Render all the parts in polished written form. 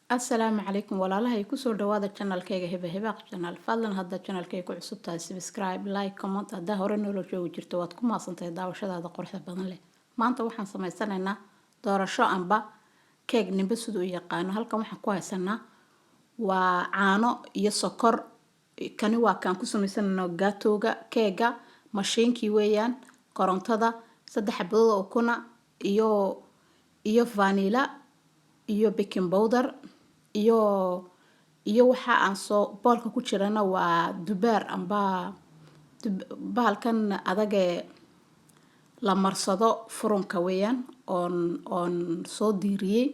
Assalaamu calaykum walaalahay kusoo dhawaada channelkayga Hiba Hibaaq channel. Fadlan hadda channelkayga ku cusub tahay subscribe, like, comment haddaa hore noola joogi jirto waad ku maasantahay daawashadaada quruxda badan leh. Maanta waxaan samaysanaynaa doorasho amba keeg nimba siduu u yaqaano. Halkan waxaan ku haysanaa waa caano iyo sokor. Kani waa kaan ku samaysanaynaa gaatooga keega mashiinkii weeyaan korontada 3 xabadood oo kuna iyo vanilla iyo baking powder iyo waxa aan soo boolka ku jirana waa dubaar amba bahalkan adage la marsado furunka weeyaan oon soo diiriyay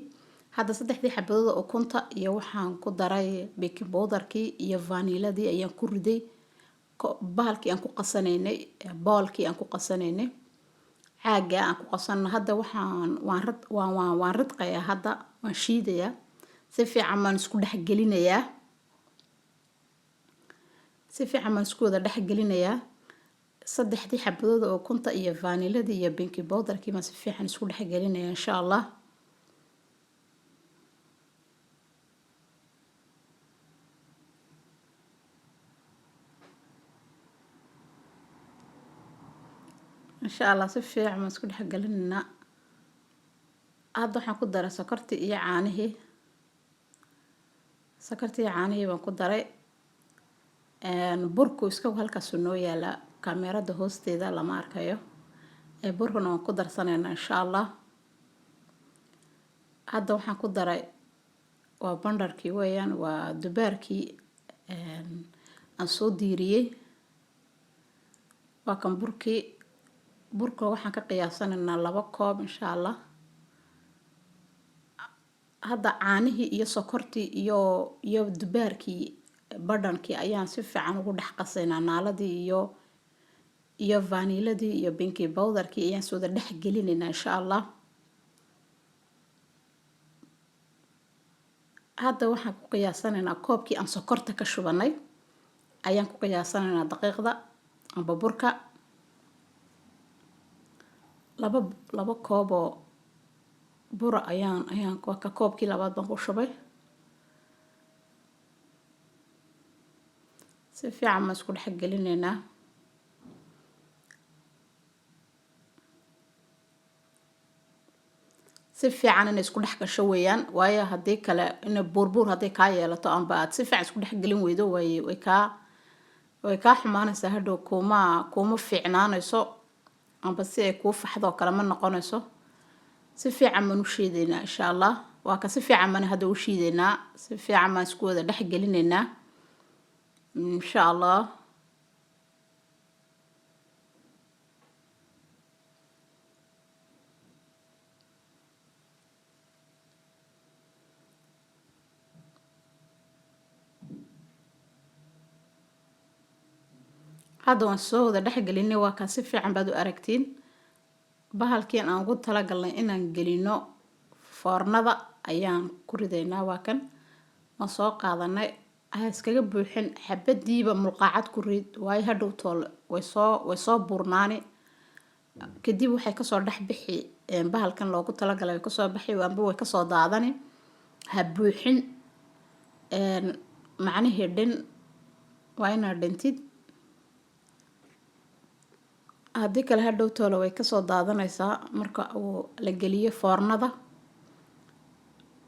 hadda 3 xabadood oo kunta iyo waxaan ku daray baking powderkii iyo vanilladii ayaan ku riday bahalkii aan ku qasanaynay boolkii aan ku qasanaynay caaga aan ku qasanno hadda waan ridqayaa hadda waan shiidayaa si fiican maan isku dhex wada dhex gelinayaa 3 xabadood oo kunta iyo vanilladii iyo baking powderkii ma si fiican isku dhex gelinayaa insha Allah si fiican ma isku dhex gelinayna hadda waxaan ku daray sokortii iyo caanihii baan ku daray burku iska halkaas noo yaala kaamirada hoosteeda lama arkayo burkuna waan ku darsanaynaa insha Allah hadda waxaan ku daray waa bandarkii weeyaan waa dubaarkii aan soo diiriyay waa kan burka waxaan ka qiyaasanaynaa 2 koob insha Allah hadda caanihii iyo sokortii iyo dubaarkii badhankii ayaan si fiican ugu dhex qasaynaa naaladii iyo vanilladii iyo baking powderkii ayaan soo dhex gelinaynaa insha Allah hadda waxaan ku qiyaasanaynaa koobkii aan sokorta ka shubanay ayaan ku qiyaasanaynaa daqiiqda amba burka 2 koob oo bura ayaan ka koobkii labaad baan ku shubay si fiican ma isku dhex gelinaynaa si fiican in isku dhex gasho weeyaan waayo hadii kale in burbur hadii ka yeelato amba aad si fiican isku dhex gelin weydo way ka xumaanaysaa hadhow kuma fiicnaanayso amba si ay ku faxdo kala ma noqonayso si fiican ma u shiideynaa insha Allah waa ka si fiican ma hadda u shiideynaa si fiican ma isku wada dhex gelinaynaa insha Allah hadda waan soo wada dhex gelinay waa ka si fiican baad u aragtiin bahalkii aan ugu talagalnay inaan gelino foornada ayaan ku ridaynaa waa kan ma soo qaadanay iskaga buuxin xabadiiba mulqaacad ku rid way hadhow tool way soo burnaani kadib waxay ka soo dhex bixi bahalkan loogu talagalay ka soo bixi waanba way ka soo daadani ha buuxin macnaheedu dhan waa inaad dhintid haddii kale hadhow toolo way ka soo daadanaysaa marka uu la geliyo foornada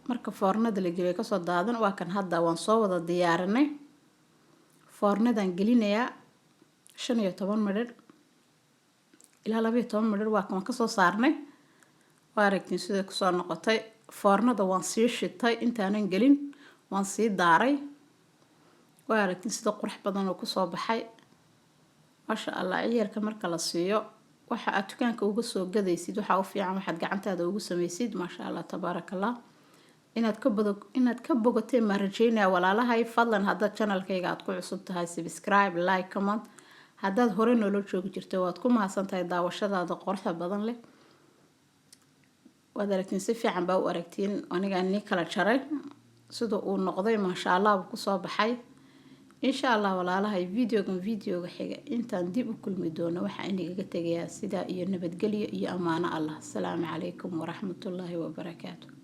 marka foornada la geliyo ka soo daadan waa kan hadda waan soo wada diyaarinay foornadan gelinayaa 15 midhir ilaa 12 midhir waa kan ka soo saarnay waa aragtiin sida ku soo noqotay foornada waan sii shitay intaanan gelin waan sii daaray waa aragtiin sida qurux badan oo ku soo baxay masha Allah ciyarka marka la siiyo waxa aad dukaanka uga soo gadaysid waxa u fiican waxaad gacantaada ugu samaysid masha Allah tabarakallah inaad ka bogatay ma rajaynaa walaalahay fadlan hadda channelkayga aad ku cusub tahay subscribe like comment haddaad hore noola joogi jirto waad ku mahadsantahay daawashadaada quruxda badan leh waad aragtiin si fiican baa u aragtiin aniga ni kala jaray sida uu noqday masha Allah ku soo baxay insha Allah walaalahay videoga xiga intaan dib u kulmi doono waxa inaga tagayaa sida iyo nabadgelyo iyo amaano Allah. Assalaamu calaykum wa rahmatullaahi wa barakaatuh.